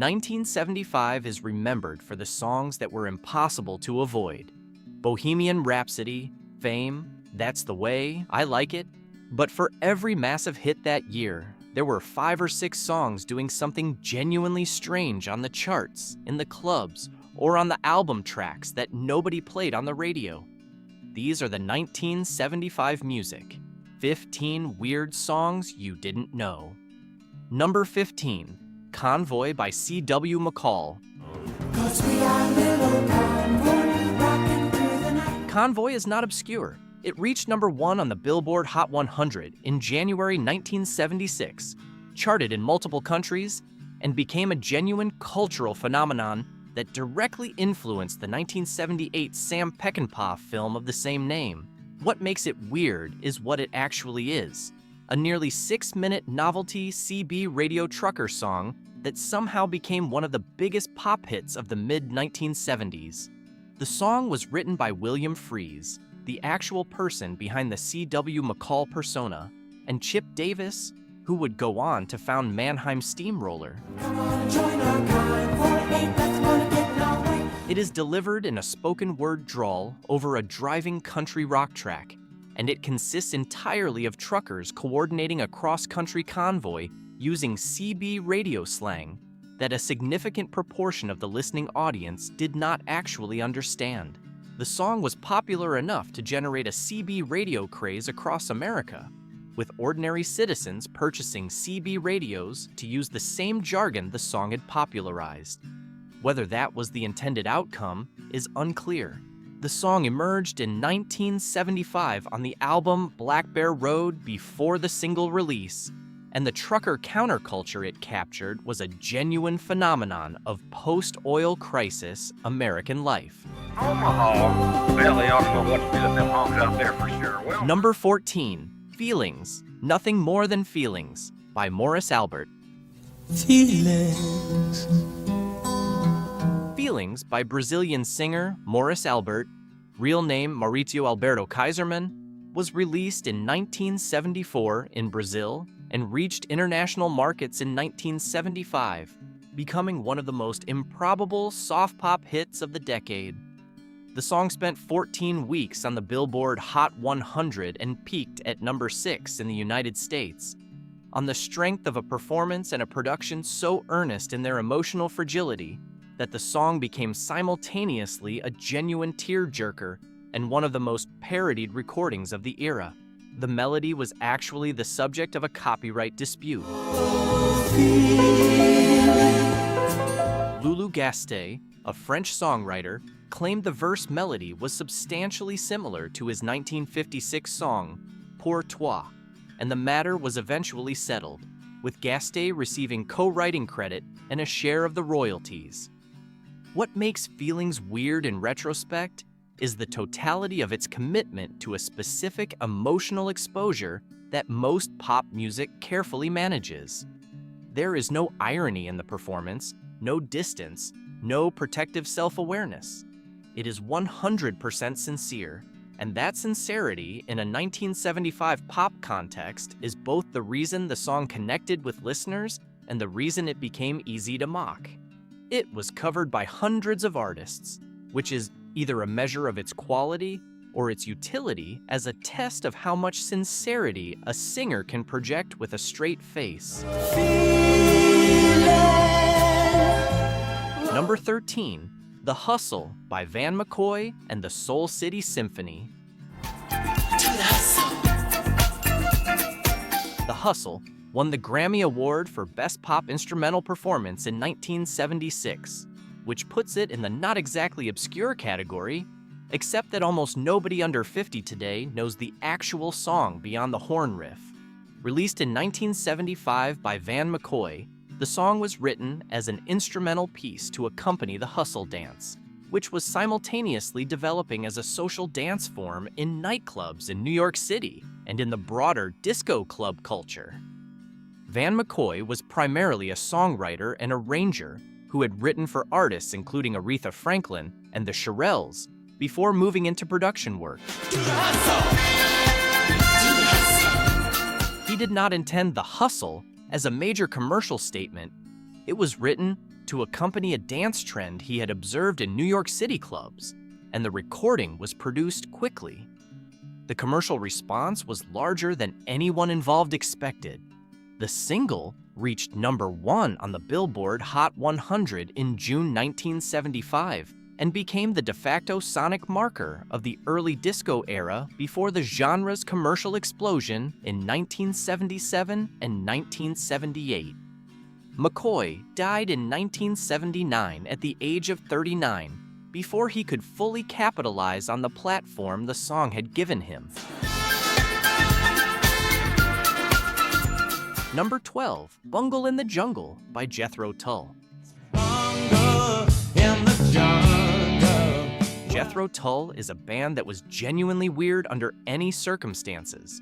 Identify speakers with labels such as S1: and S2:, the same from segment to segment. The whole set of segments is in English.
S1: 1975 is remembered for the songs that were impossible to avoid. Bohemian Rhapsody, Fame, That's the Way, I Like It. But for every massive hit that year, there were 5 or 6 songs doing something genuinely strange on the charts, in the clubs, or on the album tracks that nobody played on the radio. These are the 1975 music. 15 weird songs you didn't know. Number 15, Convoy by C.W. McCall. Convoy is not obscure. It reached number 1 on the Billboard Hot 100 in January 1976, charted in multiple countries, and became a genuine cultural phenomenon that directly influenced the 1978 Sam Peckinpah film of the same name. What makes it weird is what it actually is. A nearly 6-minute novelty CB radio trucker song that somehow became one of the biggest pop hits of the mid-1970s. The song was written by William Fries, the actual person behind the C.W. McCall persona, and Chip Davis, who would go on to found Mannheim Steamroller. It is delivered in a spoken word drawl over a driving country rock track, and it consists entirely of truckers coordinating a cross-country convoy using CB radio slang that a significant proportion of the listening audience did not actually understand. The song was popular enough to generate a CB radio craze across America, with ordinary citizens purchasing CB radios to use the same jargon the song had popularized. Whether that was the intended outcome is unclear. The song emerged in 1975 on the album Black Bear Road before the single release, and the trucker counterculture it captured was a genuine phenomenon of post-oil crisis American life.
S2: Omaha, well, they ought to know what to do with them hogs out there for sure. Well,
S1: Number 14, Feelings, Nothing More Than Feelings by Morris Albert.
S3: Feelings.
S1: Feelings by Brazilian singer Morris Albert, real name Maurício Alberto Kaiserman, was released in 1974 in Brazil and reached international markets in 1975, becoming one of the most improbable soft pop hits of the decade. The song spent 14 weeks on the Billboard Hot 100 and peaked at number 6 in the United States. On the strength of a performance and a production so earnest in their emotional fragility that the song became simultaneously a genuine tearjerker and one of the most parodied recordings of the era. The melody was actually the subject of a copyright dispute. Lulu Gastet, a French songwriter, claimed the verse melody was substantially similar to his 1956 song, Pour Toi, and the matter was eventually settled, with Gastet receiving co-writing credit and a share of the royalties. What makes Feelings weird in retrospect is the totality of its commitment to a specific emotional exposure that most pop music carefully manages. There is no irony in the performance, no distance, no protective self-awareness. It is 100% sincere, and that sincerity in a 1975 pop context is both the reason the song connected with listeners and the reason it became easy to mock. It was covered by hundreds of artists, which is either a measure of its quality or its utility as a test of how much sincerity a singer can project with a straight face. Number 13, The Hustle by Van McCoy and the Soul City Symphony. The Hustle won the Grammy Award for Best Pop Instrumental Performance in 1976, which puts it in the not exactly obscure category, except that almost nobody under 50 today knows the actual song beyond the horn riff. Released in 1975 by Van McCoy, the song was written as an instrumental piece to accompany the hustle dance, which was simultaneously developing as a social dance form in nightclubs in New York City and in the broader disco club culture. Van McCoy was primarily a songwriter and arranger who had written for artists including Aretha Franklin and the Shirelles before moving into production work. He did not intend the hustle as a major commercial statement. It was written to accompany a dance trend he had observed in New York City clubs, and the recording was produced quickly. The commercial response was larger than anyone involved expected. The single reached number 1 on the Billboard Hot 100 in June 1975 and became the de facto sonic marker of the early disco era before the genre's commercial explosion in 1977 and 1978. McCoy died in 1979 at the age of 39 before he could fully capitalize on the platform the song had given him. Number 12, Bungle in the Jungle by Jethro Tull.
S3: Bungle in the jungle.
S1: Jethro Tull is a band that was genuinely weird under any circumstances.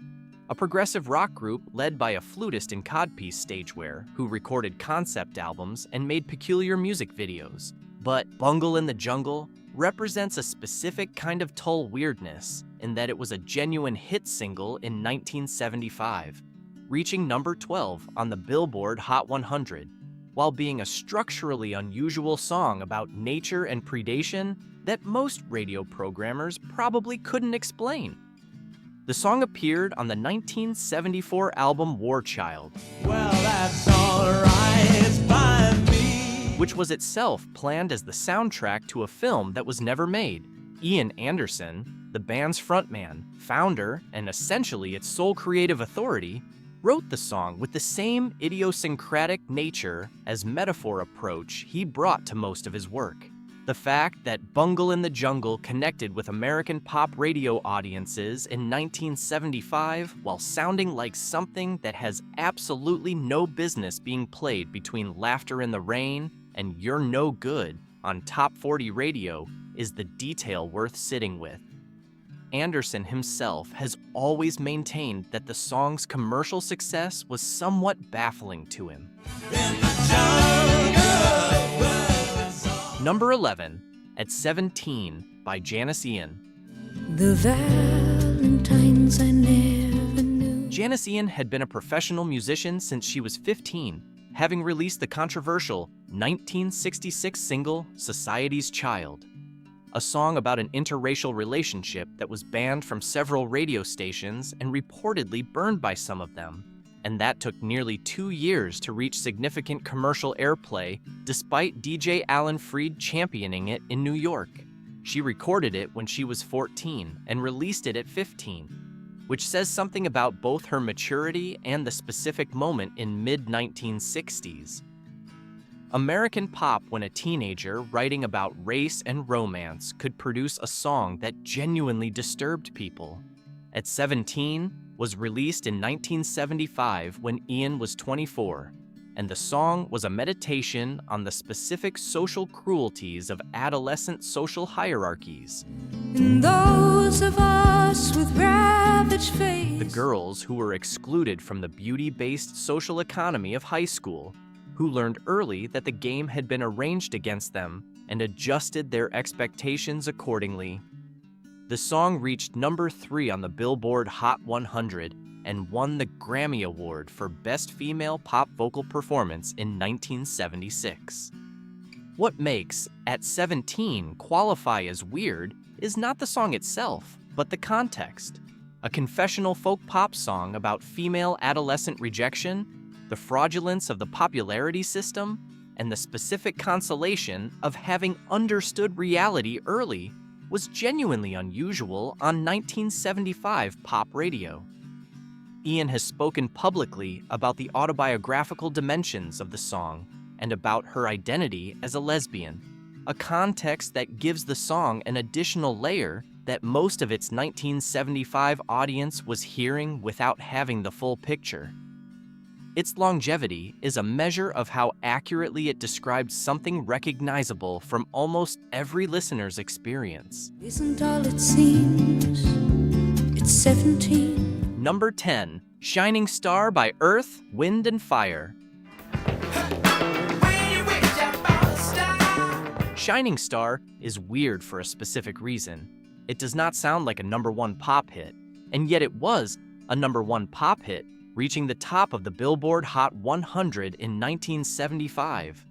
S1: A progressive rock group led by a flutist in codpiece stagewear who recorded concept albums and made peculiar music videos. But Bungle in the Jungle represents a specific kind of Tull weirdness in that it was a genuine hit single in 1975, reaching number 12 on the Billboard Hot 100, while being a structurally unusual song about nature and predation that most radio programmers probably couldn't explain. The song appeared on the 1974 album War Child,
S3: Well, that's alright by me.
S1: which was itself planned as the soundtrack to a film that was never made. Ian Anderson, the band's frontman, founder, and essentially its sole creative authority, wrote the song with the same idiosyncratic nature as metaphor approach he brought to most of his work. The fact that Bungle in the Jungle connected with American pop radio audiences in 1975 while sounding like something that has absolutely no business being played between Laughter in the Rain and You're No Good on Top 40 radio is the detail worth sitting with. Anderson himself has always maintained that the song's commercial success was somewhat baffling to him.
S3: In the jungle.
S1: Number 11, At 17 by Janis Ian.
S4: The Valentines I never knew.
S1: Janis Ian had been a professional musician since she was 15, having released the controversial 1966 single Society's Child, a song about an interracial relationship that was banned from several radio stations and reportedly burned by some of them. And that took nearly 2 years to reach significant commercial airplay, despite DJ Alan Freed championing it in New York. She recorded it when she was 14 and released it at 15, which says something about both her maturity and the specific moment in mid-1960s. American pop, when a teenager writing about race and romance, could produce a song that genuinely disturbed people. At 17 was released in 1975 when Ian was 24, and the song was a meditation on the specific social cruelties of adolescent social hierarchies.
S4: And those of us with ravaged faces.
S1: The girls who were excluded from the beauty-based social economy of high school, who learned early that the game had been arranged against them and adjusted their expectations accordingly. The song reached number 3 on the Billboard Hot 100 and won the Grammy Award for Best Female Pop Vocal Performance in 1976. What makes At 17 qualify as weird is not the song itself, but the context. A confessional folk pop song about female adolescent rejection, the fraudulence of the popularity system, and the specific consolation of having understood reality early was genuinely unusual on 1975 pop radio. Ian has spoken publicly about the autobiographical dimensions of the song and about her identity as a lesbian, a context that gives the song an additional layer that most of its 1975 audience was hearing without having the full picture. Its longevity is a measure of how accurately it describes something recognizable from almost every listener's experience.
S4: Isn't all it seems. It's 17.
S1: Number 10, Shining Star by Earth, Wind and Fire. Shining Star is weird for a specific reason. It does not sound like a number 1 pop hit, and yet it was a number 1 pop hit, reaching the top of the Billboard Hot 100 in 1975.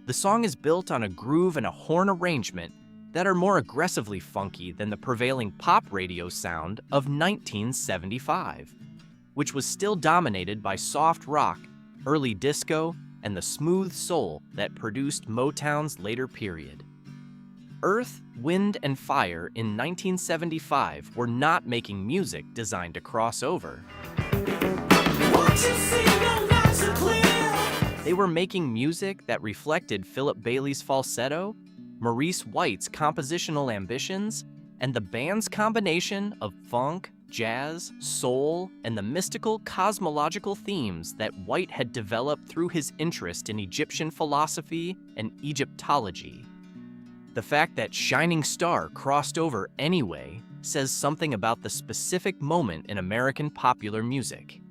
S1: The song is built on a groove and a horn arrangement that are more aggressively funky than the prevailing pop radio sound of 1975, which was still dominated by soft rock, early disco, and the smooth soul that produced Motown's later period. Earth, Wind, and Fire in 1975 were not making music designed to cross over. They were making music that reflected Philip Bailey's falsetto, Maurice White's compositional ambitions, and the band's combination of funk, jazz, soul, and the mystical cosmological themes that White had developed through his interest in Egyptian philosophy and Egyptology. The fact that Shining Star crossed over anyway says something about the specific moment in American popular music.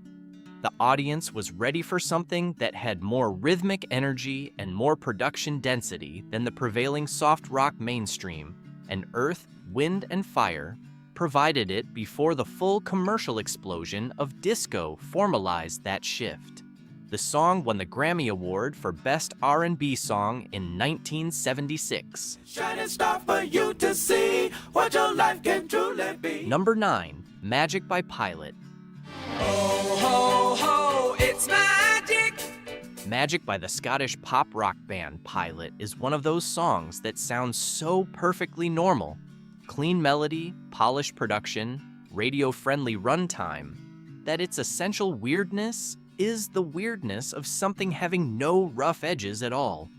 S1: The audience was ready for something that had more rhythmic energy and more production density than the prevailing soft rock mainstream, and Earth, Wind, and Fire provided it before the full commercial explosion of disco formalized that shift. The song won the Grammy Award for Best R&B Song in 1976.
S3: Shining star for you to see what your life can truly be.
S1: Number 9, Magic by Pilot.
S3: Ho, ho, ho, it's magic.
S1: Magic by the Scottish pop rock band Pilot is one of those songs that sounds so perfectly normal. Clean melody, polished production, radio-friendly runtime, that its essential weirdness is the weirdness of something having no rough edges at all.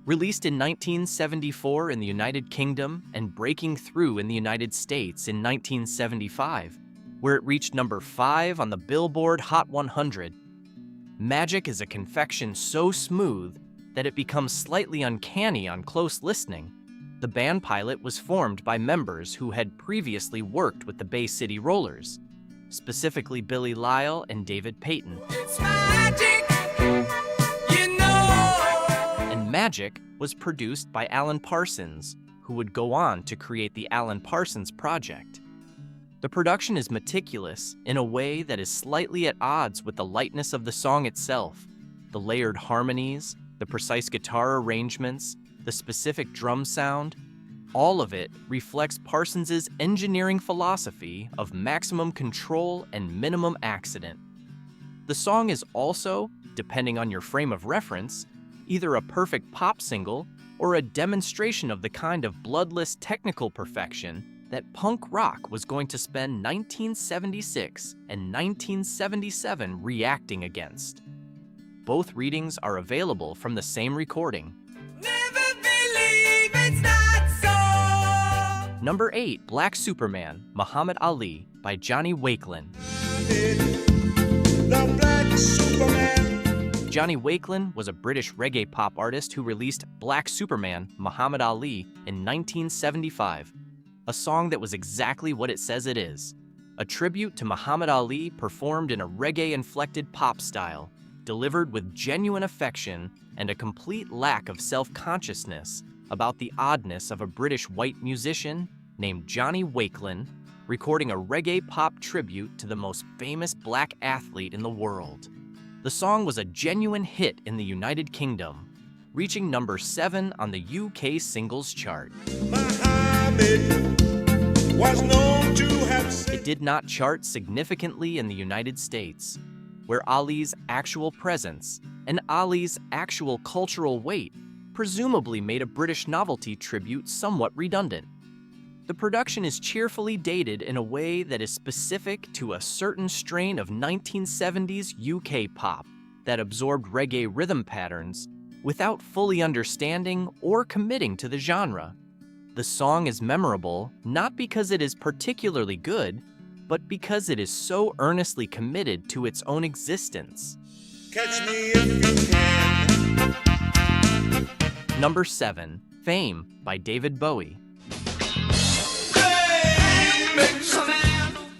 S1: Released in 1974 in the United Kingdom and breaking through in the United States in 1975, where it reached number 5 on the Billboard Hot 100, Magic is a confection so smooth that it becomes slightly uncanny on close listening. The band Pilot was formed by members who had previously worked with the Bay City Rollers, specifically Billy Lyle and David Payton.
S3: It's magic, you know.
S1: And Magic was produced by Alan Parsons, who would go on to create the Alan Parsons Project. The production is meticulous in a way that is slightly at odds with the lightness of the song itself. The layered harmonies, the precise guitar arrangements, the specific drum sound, all of it reflects Parsons' engineering philosophy of maximum control and minimum accident. The song is also, depending on your frame of reference, either a perfect pop single or a demonstration of the kind of bloodless technical perfection that punk rock was going to spend 1976 and 1977 reacting against. Both readings are available from the same recording.
S3: Never believe it's not so.
S1: Number 8, Black Superman, Muhammad Ali by Johnny Wakelin.
S3: The Black Superman.
S1: Johnny Wakelin was a British reggae pop artist who released Black Superman, Muhammad Ali in 1975. A song that was exactly what it says it is. A tribute to Muhammad Ali performed in a reggae-inflected pop style, delivered with genuine affection and a complete lack of self-consciousness about the oddness of a British white musician named Johnny Wakelin recording a reggae pop tribute to the most famous black athlete in the world. The song was a genuine hit in the United Kingdom, reaching number 7 on the UK singles chart.
S3: Was known to have
S1: It did not chart significantly in the United States, where Ali's actual presence and Ali's actual cultural weight presumably made a British novelty tribute somewhat redundant. The production is cheerfully dated in a way that is specific to a certain strain of 1970s UK pop that absorbed reggae rhythm patterns without fully understanding or committing to the genre. The song is memorable not because it is particularly good, but because it is so earnestly committed to its own existence.
S3: catch me if you can.
S1: Number 7, Fame by David Bowie.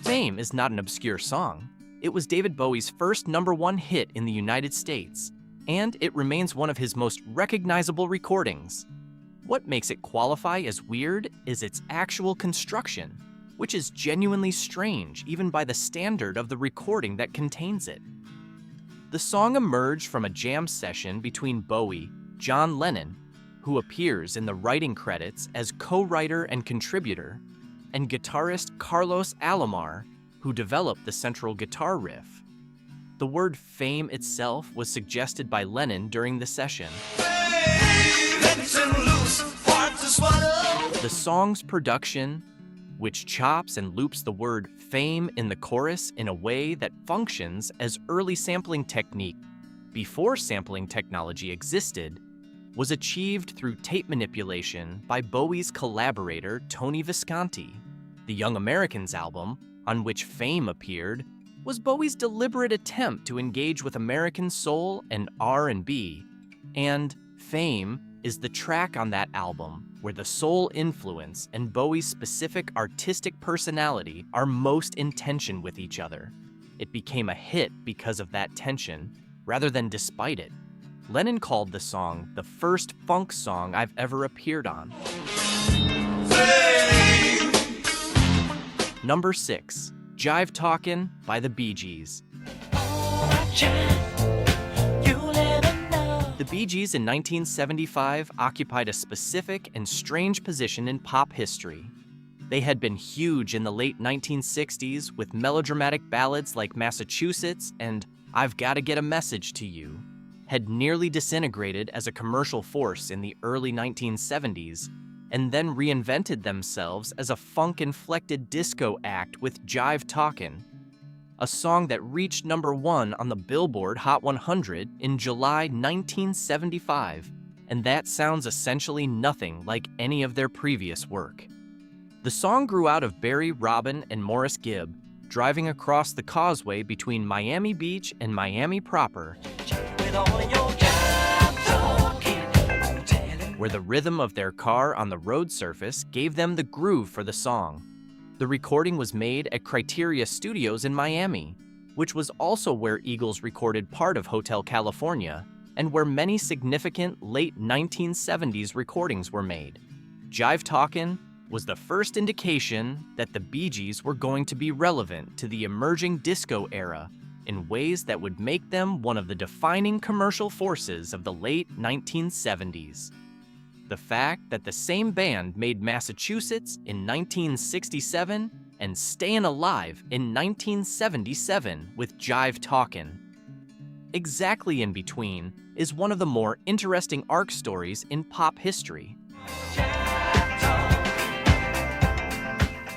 S1: Fame is not an obscure song. It was David Bowie's first number 1 hit in the United States, and it remains one of his most recognizable recordings. What makes it qualify as weird is its actual construction, which is genuinely strange even by the standard of the recording that contains it. The song emerged from a jam session between Bowie, John Lennon, who appears in the writing credits as co-writer and contributor, and guitarist Carlos Alomar, who developed the central guitar riff. The word fame itself was suggested by Lennon during the session. The song's production, which chops and loops the word fame in the chorus in a way that functions as early sampling technique before sampling technology existed, was achieved through tape manipulation by Bowie's collaborator Tony Visconti. The Young Americans album, on which Fame appeared, was Bowie's deliberate attempt to engage with American soul and R&B, and Fame is the track on that album where the soul influence and Bowie's specific artistic personality are most in tension with each other. It became a hit because of that tension, rather than despite it. Lennon called the song the first funk song I've ever appeared on. Number 6, Jive Talkin' by the Bee Gees. The Bee Gees in 1975 occupied a specific and strange position in pop history. They had been huge in the late 1960s with melodramatic ballads like Massachusetts and I've Gotta Get a Message to You, had nearly disintegrated as a commercial force in the early 1970s, and then reinvented themselves as a funk-inflected disco act with Jive Talkin', a song that reached number 1 on the Billboard Hot 100 in July 1975, and that sounds essentially nothing like any of their previous work. The song grew out of Barry, Robin, and Morris Gibb driving across the causeway between Miami Beach and Miami proper, where the rhythm of their car on the road surface gave them the groove for the song. The recording was made at Criteria Studios in Miami, which was also where Eagles recorded part of Hotel California, and where many significant late 1970s recordings were made. Jive Talkin' was the first indication that the Bee Gees were going to be relevant to the emerging disco era in ways that would make them one of the defining commercial forces of the late 1970s. The fact that the same band made Massachusetts in 1967 and Stayin' Alive in 1977 with Jive Talkin'. Exactly in between is one of the more interesting arc stories in pop history.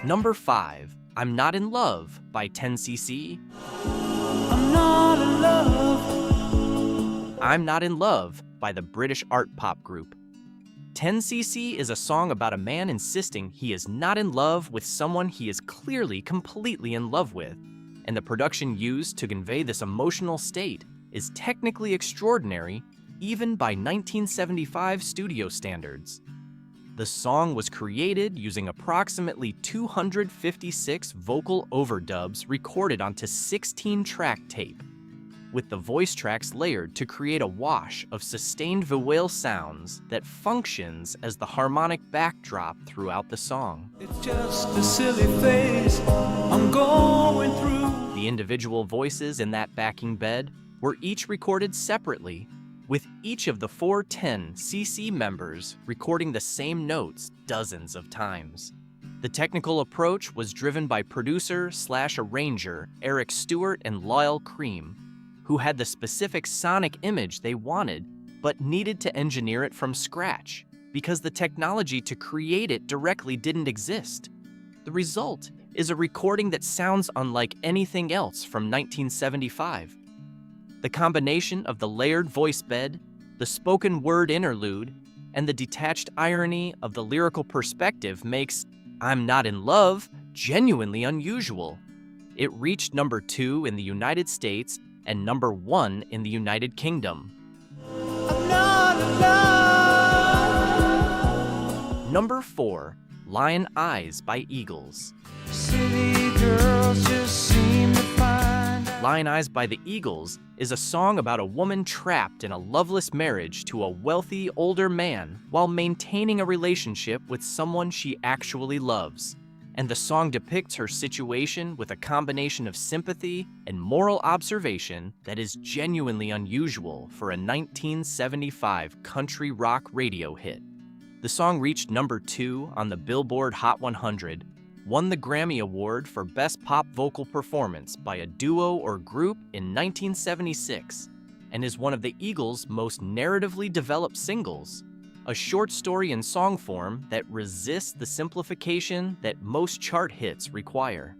S1: Number 5, I'm Not in Love by 10cc.
S3: I'm not in love.
S1: I'm Not in Love by the British art pop group. 10cc is a song about a man insisting he is not in love with someone he is clearly completely in love with, and the production used to convey this emotional state is technically extraordinary even by 1975 studio standards. The song was created using approximately 256 vocal overdubs recorded onto 16-track tape, with the voice tracks layered to create a wash of sustained vowel sounds that functions as the harmonic backdrop throughout the song.
S3: It's just a silly phase I'm going through.
S1: The individual voices in that backing bed were each recorded separately, with each of the 4 10cc members recording the same notes dozens of times. The technical approach was driven by producer/arranger Eric Stewart and Lyle Cream, who had the specific sonic image they wanted, but needed to engineer it from scratch, because the technology to create it directly didn't exist. The result is a recording that sounds unlike anything else from 1975. The combination of the layered voice bed, the spoken word interlude, and the detached irony of the lyrical perspective makes I'm Not in Love genuinely unusual. It reached number 2 in the United States and number 1 in the United Kingdom.
S3: I'm not in love.
S1: Number 4, Lyin' Eyes by Eagles.
S3: City girls just seem to find
S1: Lyin' Eyes by the Eagles is a song about a woman trapped in a loveless marriage to a wealthy older man while maintaining a relationship with someone she actually loves. and the song depicts her situation with a combination of sympathy and moral observation that is genuinely unusual for a 1975 country rock radio hit. The song reached number 2 on the Billboard Hot 100, won the Grammy Award for Best Pop Vocal Performance by a Duo or Group in 1976, and is one of the Eagles' most narratively developed singles, a short story in song form that resists the simplification that most chart hits require.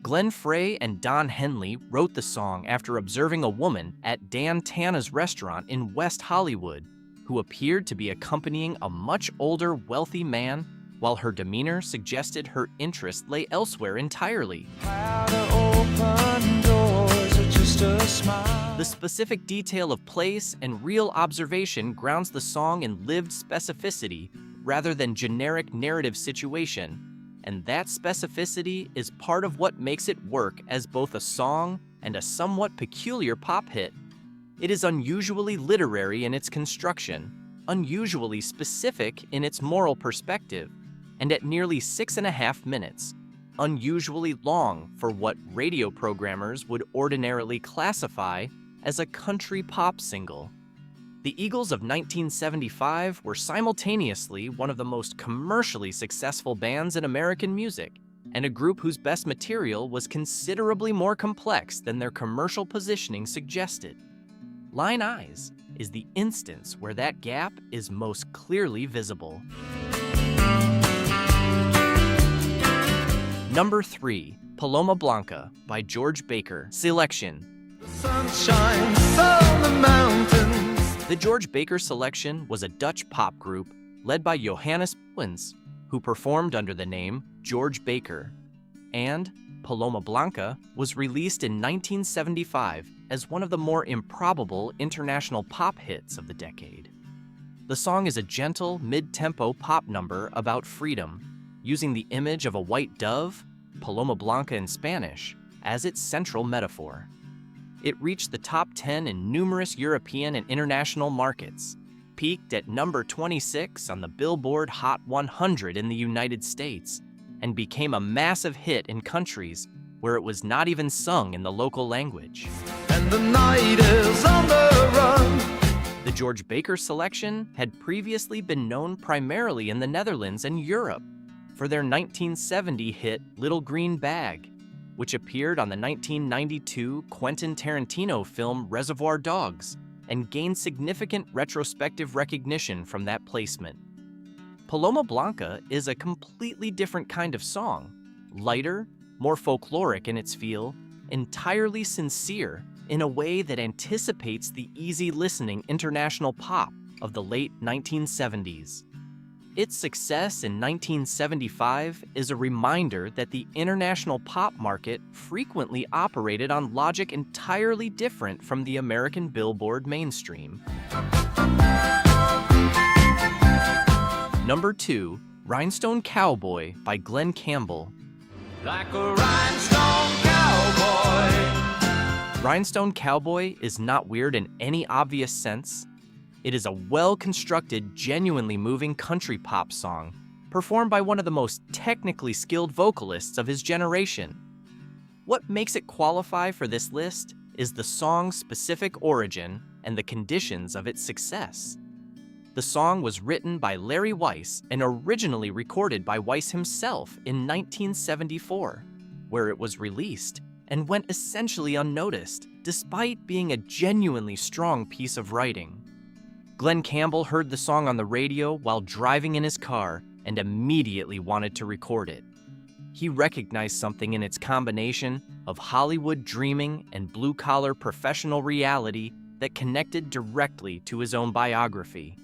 S1: Glenn Frey and Don Henley wrote the song after observing a woman at Dan Tana's restaurant in West Hollywood who appeared to be accompanying a much older, wealthy man, while her demeanor suggested her interest lay elsewhere entirely. The specific detail of place and real observation grounds the song in lived specificity rather than generic narrative situation, and that specificity is part of what makes it work as both a song and a somewhat peculiar pop hit. It is unusually literary in its construction, unusually specific in its moral perspective, and at nearly 6.5 minutes, unusually long for what radio programmers would ordinarily classify as a country pop single. The Eagles of 1975 were simultaneously one of the most commercially successful bands in American music, and a group whose best material was considerably more complex than their commercial positioning suggested. Lyin' Eyes is the instance where that gap is most clearly visible. Number 3, Paloma Blanca by George Baker. Selection.
S3: Sunshine on the mountains.
S1: The George Baker Selection was a Dutch pop group led by Johannes Wins, who performed under the name George Baker, and Paloma Blanca was released in 1975 as one of the more improbable international pop hits of the decade. The song is a gentle, mid-tempo pop number about freedom, using the image of a white dove, Paloma Blanca in Spanish, as its central metaphor. It reached the top 10 in numerous European and international markets, peaked at number 26 on the Billboard Hot 100 in the United States, and became a massive hit in countries where it was not even sung in the local language.
S3: And the night is on the run.
S1: The George Baker Selection had previously been known primarily in the Netherlands and Europe for their 1970 hit Little Green Bag, which appeared on the 1992 Quentin Tarantino film Reservoir Dogs and gained significant retrospective recognition from that placement. Paloma Blanca is a completely different kind of song, lighter, more folkloric in its feel, entirely sincere in a way that anticipates the easy-listening international pop of the late 1970s. Its success in 1975 is a reminder that the international pop market frequently operated on logic entirely different from the American Billboard mainstream. Number 2, Rhinestone Cowboy by Glenn Campbell.
S3: Like a rhinestone cowboy.
S1: Rhinestone Cowboy is not weird in any obvious sense. It is a well-constructed, genuinely moving country pop song, performed by one of the most technically skilled vocalists of his generation. What makes it qualify for this list is the song's specific origin and the conditions of its success. The song was written by Larry Weiss and originally recorded by Weiss himself in 1974, where it was released and went essentially unnoticed, despite being a genuinely strong piece of writing. Glenn Campbell heard the song on the radio while driving in his car and immediately wanted to record it. He recognized something in its combination of Hollywood dreaming and blue-collar professional reality that connected directly to his own biography.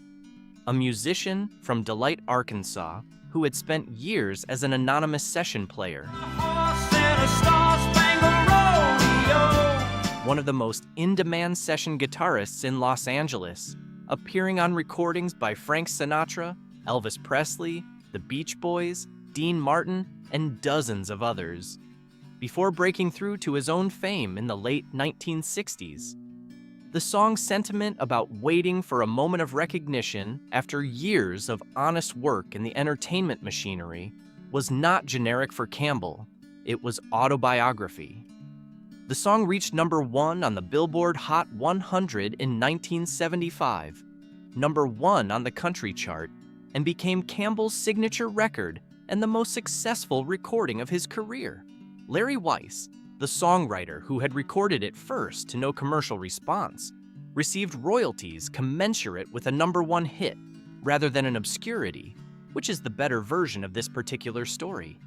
S1: A musician from Delight, Arkansas, who had spent years as an anonymous session player. One of the most in-demand session guitarists in Los Angeles, appearing on recordings by Frank Sinatra, Elvis Presley, the Beach Boys, Dean Martin, and dozens of others, before breaking through to his own fame in the late 1960s. The song's sentiment about waiting for a moment of recognition after years of honest work in the entertainment machinery was not generic for Campbell, it was autobiography. The song reached #1 on the Billboard Hot 100 in 1975, #1 on the country chart, and became Campbell's signature record and the most successful recording of his career. Larry Weiss, the songwriter who had recorded it first to no commercial response, received royalties commensurate with a #1 hit rather than an obscurity, which is the better version of this particular story.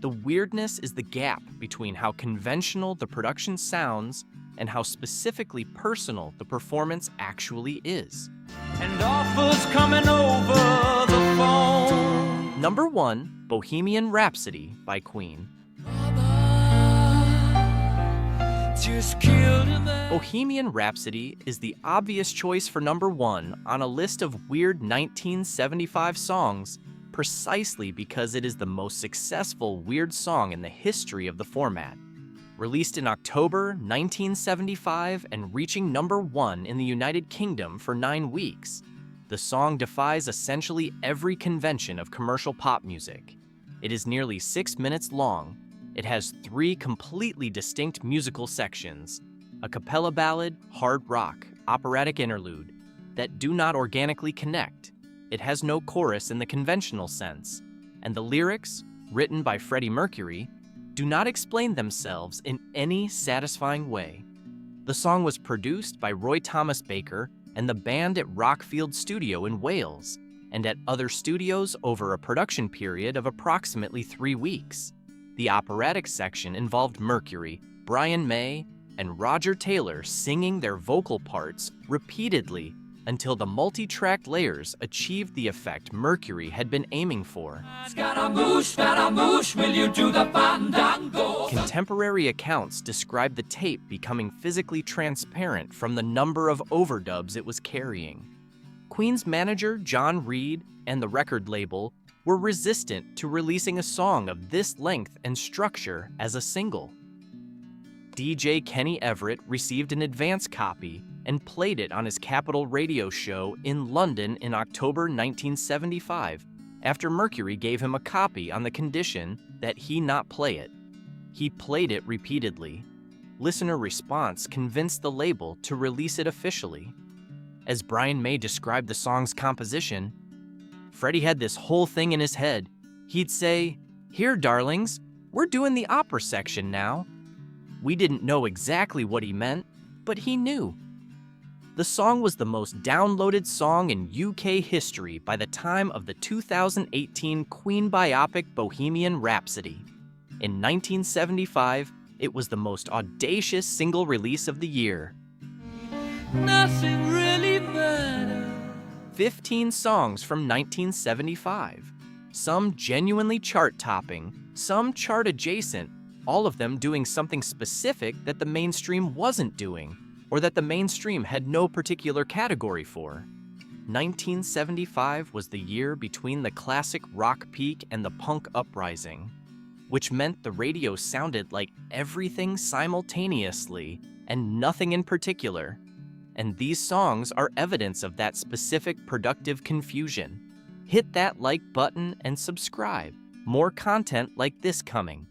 S1: The weirdness is the gap between how conventional the production sounds and how specifically personal the performance actually is.
S3: And offers coming over the phone.
S1: #1, Bohemian Rhapsody by Queen.
S3: Just killed a man.
S1: Bohemian Rhapsody is the obvious choice for #1 on a list of weird 1975 songs precisely because it is the most successful weird song in the history of the format. Released in October 1975 and reaching #1 in the United Kingdom for 9 weeks, the song defies essentially every convention of commercial pop music. It is nearly 6 minutes long. It has 3 completely distinct musical sections, a cappella ballad, hard rock, operatic interlude, that do not organically connect. It has no chorus in the conventional sense, and the lyrics, written by Freddie Mercury, do not explain themselves in any satisfying way. The song was produced by Roy Thomas Baker and the band at Rockfield Studio in Wales, and at other studios over a production period of approximately 3 weeks. The operatic section involved Mercury, Brian May, and Roger Taylor singing their vocal parts repeatedly until the multi-tracked layers achieved the effect Mercury had been aiming for.
S3: Scaramouche, will you do the fandango?
S1: Contemporary accounts describe the tape becoming physically transparent from the number of overdubs it was carrying. Queen's manager, John Reed, and the record label were resistant to releasing a song of this length and structure as a single. DJ Kenny Everett received an advance copy and played it on his Capital radio show in London in October 1975, after Mercury gave him a copy on the condition that he not play it. He played it repeatedly. Listener response convinced the label to release it officially. As Brian May described the song's composition, Freddie had this whole thing in his head. He'd say, "Here, darlings, we're doing the opera section now." We didn't know exactly what he meant, but he knew. The song was the most downloaded song in UK history by the time of the 2018 Queen biopic Bohemian Rhapsody. In 1975, it was the most audacious single release of the year.
S3: Nothing really matters.
S1: 15 songs from 1975, some genuinely chart-topping, some chart-adjacent, all of them doing something specific that the mainstream wasn't doing, or that the mainstream had no particular category for. 1975 was the year between the classic rock peak and the punk uprising, which meant the radio sounded like everything simultaneously and nothing in particular. And these songs are evidence of that specific productive confusion. Hit that like button and subscribe. More content like this coming.